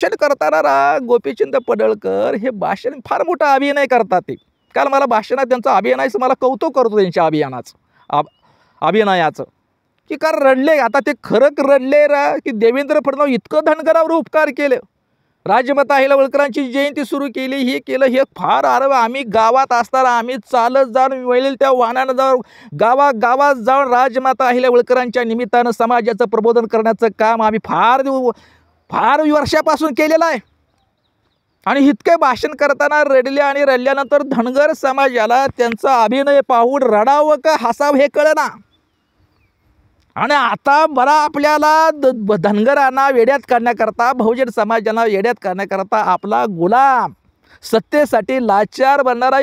भाषण करताना गोपीचंद पडळकर हे भाषण फार मोठा अभिनय करतात ते. काल मला भाषणात त्यांचा अभिनयाचं मला कौतुक करतो त्यांच्या अभिनयाचं की कारण रडले. आता ते खरंच रडले की देवेंद्र फडणवीस इतकं धनगरावर उपकार केले, राजमाता अहिल्यावळकरांची जयंती सुरू केली, हे केलं, हे फार आम्ही गावात असताना आम्ही चालत जाऊन मिळेल त्या वाहनानं जाऊन गावात जाऊन राजमाता अहिल्यावळकरांच्या निमित्तानं समाजाचं प्रबोधन करण्याचं काम आम्ही फार वर्षापासून केलेलं आहे. आणि इतके भाषण करताना रडले आणि रडल्यानंतर धनगर समाजाला त्यांचा अभिनय पाहून रडावं का हसावं हे कळेना. आणि आता बरा आपल्याला धनगरांना वेड्यात करण्याकरता, बहुजन समाजाला वेड्यात करण्याकरता आपला गुलाम, सत्तेसाठी लाचार बनणारा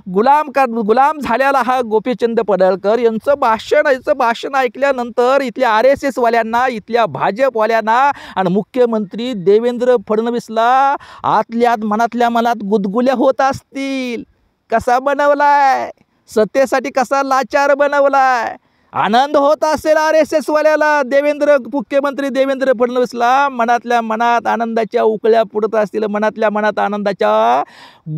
गुलाम झालेला हा गोपीचंद पडळकर यांचं भाषण ऐकल्यानंतर इथल्या RSS वाल्यांना, इथल्या भाजपवाल्यांना आणि मुख्यमंत्री देवेंद्र फडणवीसला आतल्यात मनात गुदगुल्या होत असतील. कसा बनवलाय सत्तेसाठी, कसा लाचार बनवलाय. आनंद होत असेल RSS वाल्याला, मुख्यमंत्री देवेंद्र फडणवीसला मनातल्या मनात आनंदाच्या उकळ्या फुटत असतील, मनातल्या मनात आनंदाच्या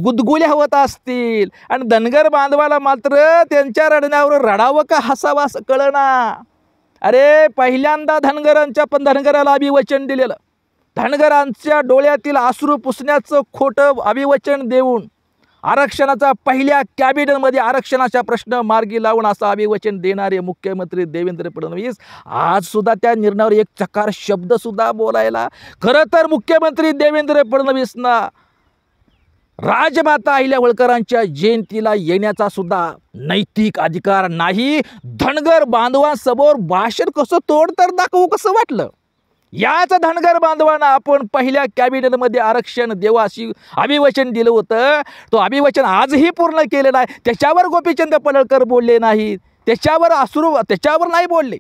गुदगुल्या होत असतील. आणि धनगर बांधवाला मात्र त्यांच्या रडण्यावर रडावं का हसावं असं कळना. अरे पहिल्यांदा धनगराला अभिवचन दिलेलं, धनगरांच्या डोळ्यातील अश्रू पुसण्याचं खोटं अभिवचन देऊन आरक्षणाचा पहिल्या कॅबिनेटमध्ये आरक्षणाचा प्रश्न मार्गी लावून असं अभिवचन देणारे मुख्यमंत्री देवेंद्र फडणवीस आज सुद्धा त्या निर्णयावर एक चकार शब्द सुद्धा बोलायला. खरं तर मुख्यमंत्री देवेंद्र फडणवीसना राजमाता अहिल्यावळकरांच्या जयंतीला येण्याचा सुद्धा नैतिक अधिकार नाही. धनगर बांधवांसमोर भाषण कसं तोड तर दाखवू कसं वाटलं. याच धनगर बांधवांना आपण पहिल्या कॅबिनेटमध्ये आरक्षण देऊ अशी अभिवचन दिलं होतं. तो अभिवचन आजही पूर्ण केलेलं आहे. त्याच्यावर गोपीचंद पडळकर बोलले नाही, त्याच्यावर नाही बोलले.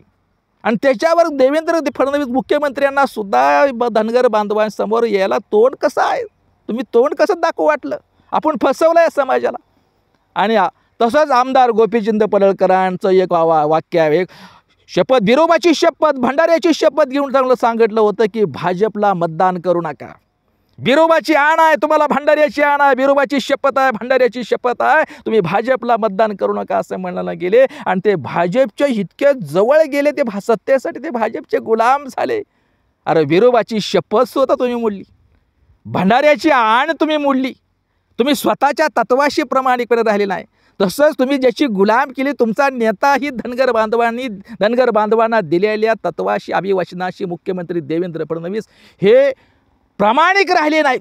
आणि त्याच्यावर देवेंद्र फडणवीस मुख्यमंत्र्यांना सुद्धा धनगर बांधवांसमोर यायला तोंड कसं आहे, तुम्ही तोंड कसं दाखवू वाटलं. आपण फसवलं आहे समाजाला. आणि तसंच आमदार गोपीचंद पडळकरांचं एक वाक्य आहे, शपथ, बिरोबाची शपथ, भंडाऱ्याची शपथ घेऊन चांगलं सांगितलं होतं की भाजपला मतदान करू नका. बिरोबाची आण आहे, तुम्हाला भंडाऱ्याची आण आहे, बिरोबाची शपथ आहे, भंडाऱ्याची शपथ आहे, तुम्ही भाजपला मतदान करू नका असं म्हणायला गेले. आणि ते भाजपच्या इतके जवळ गेले, ते सत्तेसाठी ते भाजपचे गुलाम झाले. अरे बिरोबाची शपथ सुद्धा तुम्ही मोडली, भंडाऱ्याची आण तुम्ही मोडली, तुम्ही स्वतःच्या तत्वाशी प्रामाणिकपणे राहिले नाही. तसंच तुम्ही ज्याची गुलाम केली, तुमचा नेताही धनगर बांधवांना दिलेल्या तत्वाशी, अभिवचनाशी मुख्यमंत्री देवेंद्र फडणवीस हे प्रामाणिक राहिले नाहीत.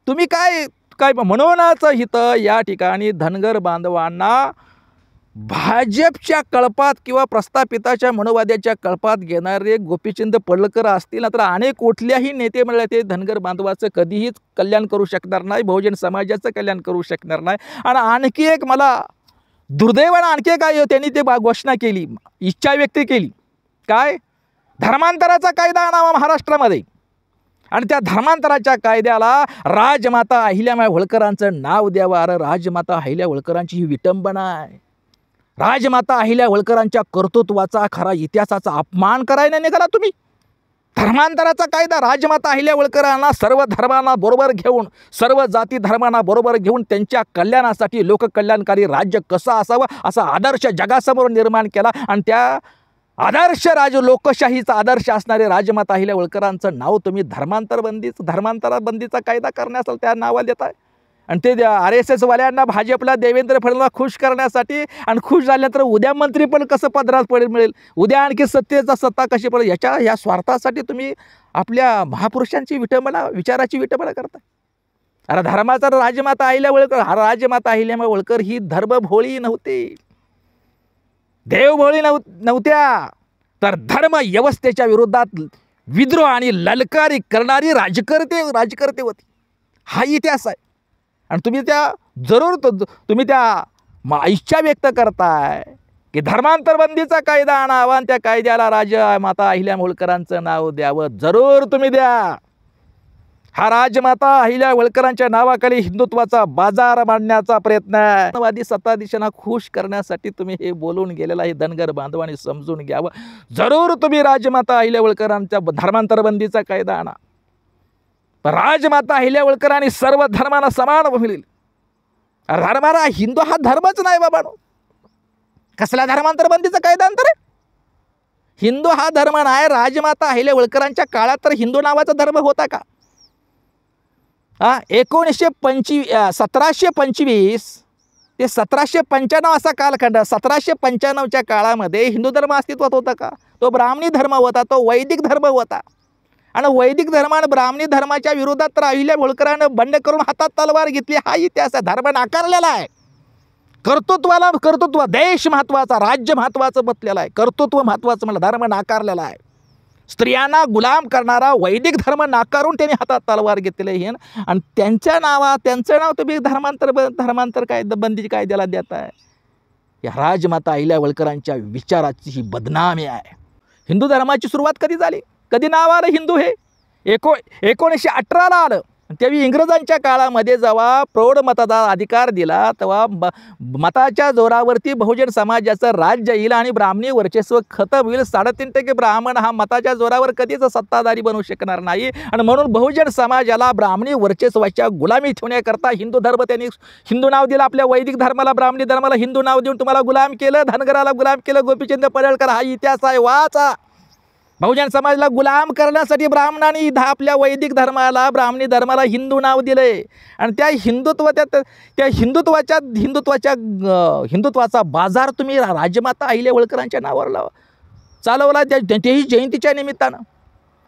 तुम्ही काय म्हणूनच इथं या ठिकाणी धनगर बांधवांना भाजपच्या कळपात किंवा प्रस्थापिताच्या मनोवाद्याच्या कळपात घेणारे गोपीचंद पडळकर असतील तर अनेक कुठल्याही नेते मंडळात ते धनगर बांधवाचं कधीही कल्याण करू शकणार नाही, बहुजन समाजाचं कल्याण करू शकणार नाही. आणि आणखी एक मला दुर्दैवानं आणखी काय त्यांनी ते घोषणा केली, इच्छा व्यक्त केली, काय धर्मांतराचा कायदा आणावा महाराष्ट्रामध्ये. आणि त्या धर्मांतराच्या कायद्याला राजमाता अहिल्याबाई होळकरांचं नाव द्यावं. अरे राजमाता अहिल्या होळकरांची ही विटंबना आहे. राजमाता अहिल्या होळकरांच्या कर्तृत्वाचा, खरा इतिहासाचा अपमान करायला निघाला तुम्ही. धर्मांतराचा कायदा, राजमाता अहिल्या होळकरांना सर्व धर्मांना बरोबर घेऊन, सर्व जाती धर्मांना बरोबर घेऊन त्यांच्या कल्याणासाठी लोककल्याणकारी राज्य कसं असावं असा आदर्श जगासमोर निर्माण केला. आणि त्या आदर्श लोकशाहीचा आदर्श असणारे राजमाता अहिल्या होळकरांचं नाव तुम्ही धर्मांतरबंदीचा कायदा करण्यासाठी त्या नावाला देताय. आणि ते RSS वाल्यांना, भाजपला, देवेंद्र फडणवीसला खुश करण्यासाठी, आणि खुश झाल्यानंतर उद्या मंत्री पण कसं पदरात मिळेल, उद्या आणखी सत्ता कशी पडेल, ह्या स्वार्थासाठी तुम्ही आपल्या महापुरुषांची विचाराची विटंबना करताय. अरे धर्माचा राजमाता अहिल्याबाई होळकर ही धर्मभोळी नव्हती, देवभोळी नव्हत्या, तर धर्म व्यवस्थेच्या विरोधात विद्रोह आणि ललकारी करणारी राजकर्ते होती. हा इतिहास आहे. आणि तुम्ही तुम्ही त्या इच्छा व्यक्त करताय की धर्मांतरबंदीचा कायदा आणावा आणि त्या कायद्याला राजमाता अहिल्या होळकरांचं नाव द्यावं. जरूर तुम्ही द्या. हा राजमाता अहिल्या होळकरांच्या नावाखाली हिंदुत्वाचा बाजार मांडण्याचा प्रयत्न आहे. वादी सत्ताधीशांना खुश करण्यासाठी तुम्ही हे बोलून गेलेला हे धनगर बांधवांनी समजून घ्यावं. जरूर तुम्ही राजमाता अहिल्या होळकरांच्या धर्मांतरबंदीचा कायदा आणा, राजमाता अहिल्या होळकरांनी सर्व धर्मांना समान मिळेल. धर्माला हिंदू हा धर्मच नाही बाबानो. कसला धर्मांतर बंदीचा कायदा अंतर आहे? हिंदू हा धर्म नाही. राजमाता अहिल्या होळकरांच्या काळात तर हिंदू नावाचा धर्म होता का? 1725 ते 1795 असा कालखंड. 1795च्या काळामध्ये हिंदू धर्म अस्तित्वात होता का? तो ब्राह्मणी धर्म होता, तो वैदिक धर्म होता. आणि वैदिक धर्माने ब्राह्मणी धर्माच्या विरोधात तर अहिल्या होळकरांना बंड करून हातात तलवार घेतली. हा इतिहास आहे. धर्म नाकारलेला आहे. कर्तृत्व, देश महत्वाचा, राज्य महत्वाचं म्हटलेलं आहे. कर्तृत्व महत्वाचं म्हणलं, धर्म नाकारलेला आहे. स्त्रियांना गुलाम करणारा वैदिक धर्म नाकारून त्यांनी हातात तलवार घेतलेले आहे. आणि त्यांचं नाव तुम्ही धर्मांतर बंदी कायद्याला देताय. या राजमाता अहिल्या होळकरांच्या विचाराची ही बदनामी आहे. हिंदू धर्माची सुरुवात कधी झाली? कधी नाव आलं हिंदू हे? 1918ला आलं. त्यावेळी इंग्रजांच्या काळामध्ये जेव्हा प्रौढ मतदार अधिकार दिला तेव्हा मताच्या जोरावरती बहुजन समाजाचं राज्य येईल आणि ब्राह्मणी वर्चस्व खतम होईल. 3.5% ब्राह्मण हा मताच्या जोरावर कधीच सत्ताधारी बनवू शकणार नाही. आणि म्हणून बहुजन समाजाला ब्राह्मणी वर्चस्वाच्या गुलामी ठेवण्याकरता हिंदू धर्म त्यांनी हिंदू नाव दिलं. आपल्या वैदिक धर्माला, ब्राह्मणी धर्माला हिंदू नाव देऊन तुम्हाला गुलाम केलं. धनगराला गुलाम केलं. गोपीचंद पडळकर हा इतिहास आहे, वाचा. बहुजन समाजाला गुलाम करण्यासाठी ब्राह्मणांनी आपल्या वैदिक धर्माला, ब्राह्मणी धर्माला हिंदू नाव दिलंय. आणि त्या हिंदुत्वाचा बाजार तुम्ही राजमाता अहिल्या होळकरांच्या नावावर चालवला. त्याही जयंतीच्या निमित्तानं.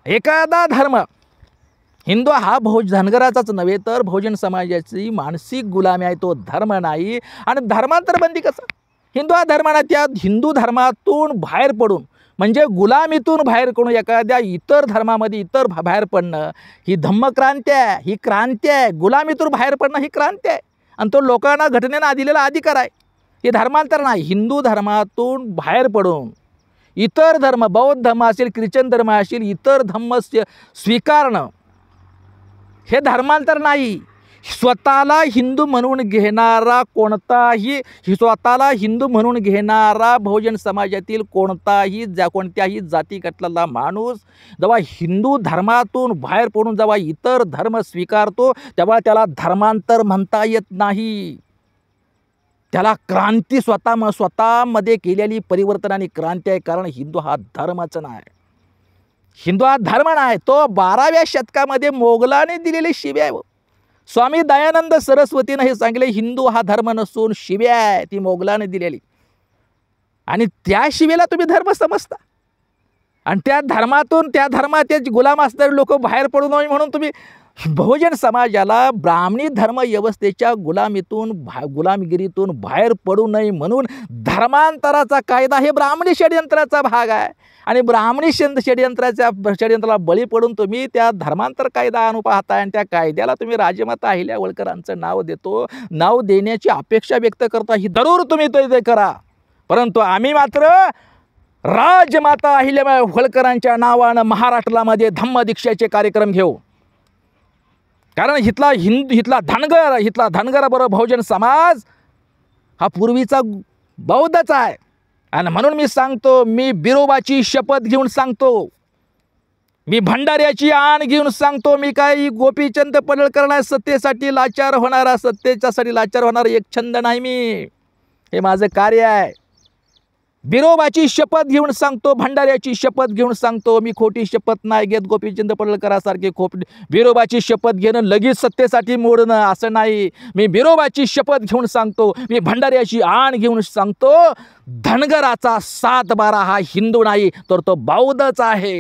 एखादा धर्म हिंदू हा धनगराचाच नव्हे तर बहुजन समाजाची मानसिक गुलामी आहे, तो धर्म नाही. आणि धर्मांतर बंदी कसं? हिंदू हा धर्म ना, त्या हिंदू धर्मातून बाहेर पडून म्हणजे गुलामीतून बाहेर पडून एखाद्या इतर धर्मामध्ये बाहेर पडणं ही धम्मक्रांती आहे. ही क्रांती आहे. गुलामीतून बाहेर पडणं ही क्रांती आहे. आणि तो लोकांना घटनेनं दिलेला अधिकार आहे. हे धर्मांतर नाही. हिंदू धर्मातून बाहेर पडून इतर धर्म, बौद्ध धर्म असेल, ख्रिश्चन धर्म असेल, इतर धर्म स्वीकारणं हे धर्मांतर नाही. स्वतःला हिंदू म्हणून घेणारा बहुजन समाजातील कोणत्याही जाती गटातला माणूस जेव्हा हिंदू धर्मातून बाहेर पडून जेव्हा इतर धर्म स्वीकारतो तेव्हा त्याला धर्मांतर म्हणता येत नाही. त्याला क्रांती स्वतःमध्ये केलेली परिवर्तन आणि क्रांती आहे. कारण हिंदू हा धर्मच नाही. हिंदू हा धर्म नाही. तो 12व्या शतकामध्ये मोगलाने दिलेली शिवी आहे. स्वामी दयानंद सरस्वतीनं हे सांगितले, हिंदू हा धर्म नसून शिवी आहे, ती मोगलाने दिलेली. आणि त्या शिवेला तुम्ही धर्म समजता. आणि त्या धर्माचे गुलाम असणारे लोक बाहेर पडू नये म्हणून तुम्ही बहुजन समाजाला ब्राह्मणी धर्म व्यवस्थेच्या गुलामगिरीतून बाहेर पडू नये म्हणून धर्मांतराचा कायदा हे ब्राह्मणी षडयंत्राचा भाग आहे. आणि ब्राह्मणी षडयंत्राला बळी पडून तुम्ही त्या धर्मांतर कायदा आणू पाहताय. आणि त्या कायद्याला तुम्ही राजमाता अहिल्या होळकरांचं नाव देण्याची अपेक्षा व्यक्त करता. ही जरूर तुम्ही ते करा. परंतु आम्ही मात्र राजमाता अहिल्या होळकरांच्या नावानं महाराष्ट्रामध्ये धम्मदीक्षेचे कार्यक्रम घेऊ. कारण इथला धनगर बरोबर बहुजन समाज हा पूर्वीचा बौद्धच आहे. आणि म्हणून मी सांगतो, मी बिरोबाची शपथ घेऊन सांगतो, मी भंडाऱ्याची आण घेऊन सांगतो, मी काही गोपीचंद पडळकर सत्तेसाठी लाचार होणारा, सत्तेच्यासाठी लाचार होणारा एक छंद नाही. हे माझं कार्य आहे. बिरोबाची शपथ घेऊन सांगतो, भंडाऱ्याची शपथ घेऊन सांगतो. मी खोटी शपथ नाही घेत. गोपीचंद पडळकरांसारखे बिरोबाची शपथ घेणं लगेच सत्तेसाठी मोडणं असं नाही. मी बिरोबाची शपथ घेऊन सांगतो, मी भंडाऱ्याची आण घेऊन सांगतो, धनगराचा 7/12 हा हिंदू नाही तर तो बौद्धच आहे.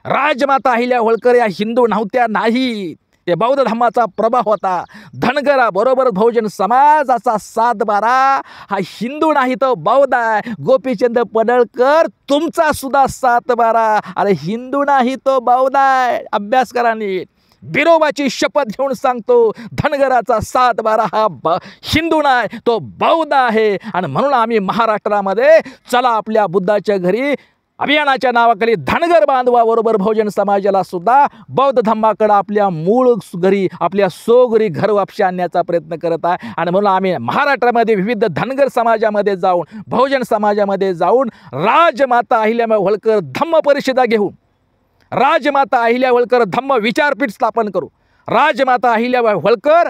राजमाता अहिल्या होळकर या हिंदू नव्हत्या नाही, ते बौद्ध धर्माचा प्रभाव होता. धनगराबरोबर बहुजन समाजाचा 7/12 हा हिंदू नाही तो बौद्ध आहे. गोपीचंद पडळकर तुमचा सुद्धा 7/12 अरे हिंदू नाही तो बौद्ध आहे. अभ्यास करा नीट. बिरोबाची शपथ घेऊन सांगतो, धनगराचा 7/12 हा हिंदू नाही तो बौद्ध आहे. आणि म्हणून आम्ही महाराष्ट्रामध्ये चला आपल्या बुद्धाच्या घरी अभियानाच्या नावाखाली धनगर बांधवाबरोबर बहुजन समाजाला सुद्धा बौद्ध धर्माकडे आपल्या मूळ घरी, आपल्या सोघरी घर वापशी आणण्याचा प्रयत्न करत आहे. आणि म्हणून आम्ही महाराष्ट्रामध्ये विविध धनगर समाजामध्ये जाऊन, बहुजन समाजामध्ये जाऊन राजमाता अहिल्या होळकर धम्म परिषदा घेऊन, राजमाता अहिल्या होळकर धम्म विचारपीठ स्थापन करू. राजमाता अहिल्याबाई होळकर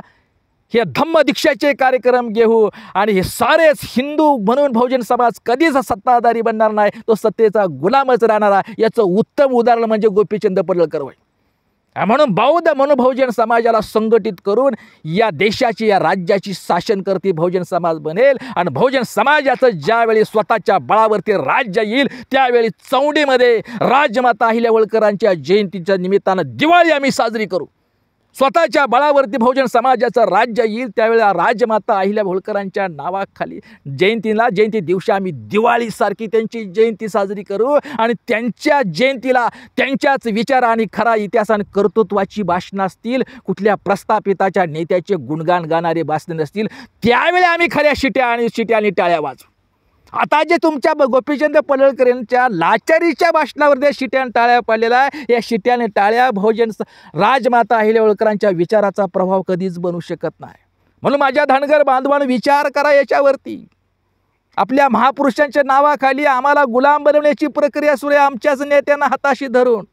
हे धम्मदीक्षाचे कार्यक्रम घेऊ आणि हे सारेच हिंदू म्हणून बहुजन समाज कधीच सत्ताधारी बनणार नाही, तो सत्तेचा गुलामच राहणारा, याचं उत्तम उदाहरण म्हणजे गोपीचंद पडळकर होय. म्हणून बौद्ध म्हणून बहुजन समाजाला संघटित करून या देशाची या राज्याची शासनकर्ती बहुजन समाज बनेल आणि बहुजन समाजाचं ज्यावेळी स्वतःच्या बळावरती राज्य येईल त्यावेळी चौंडीमध्ये राजमाता अहिल्या होळकरांच्या जयंतीच्या निमित्तानं दिवाळी आम्ही साजरी करू. स्वतःच्या बळावरती बहुजन समाजाचं राज्य येईल त्यावेळी राजमाता अहिल्या होळकरांच्या नावाखाली जयंती दिवशी आम्ही दिवाळीसारखी त्यांची जयंती साजरी करू आणि त्यांच्या जयंतीला त्यांच्याच विचार आणि खरा इतिहास आणि कर्तृत्वाची भाषणं असतील, कुठल्या प्रस्थापिताच्या नेत्याचे गुणगान गाणारे भाषणं नसतील, त्यावेळी आम्ही खऱ्या शिट्या आणि टाळ्या वाजवू. आता जे तुमच्या गोपीचंद पडळकर यांच्या लाचारीच्या भाषणावर जे शिट्यान टाळ्या पडलेला आहे, या शिट्याने टाळ्या बहुजन राजमाता अहिल्या होळकरांच्या विचाराचा प्रभाव कधीच बनू शकत नाही. म्हणून माझ्या धनगर बांधवांनो विचार करा याच्यावरती. आपल्या महापुरुषांच्या नावाखाली आम्हाला गुलाम बनवण्याची प्रक्रिया सुरू आहे, आमच्याच नेत्यांना हाताशी धरून.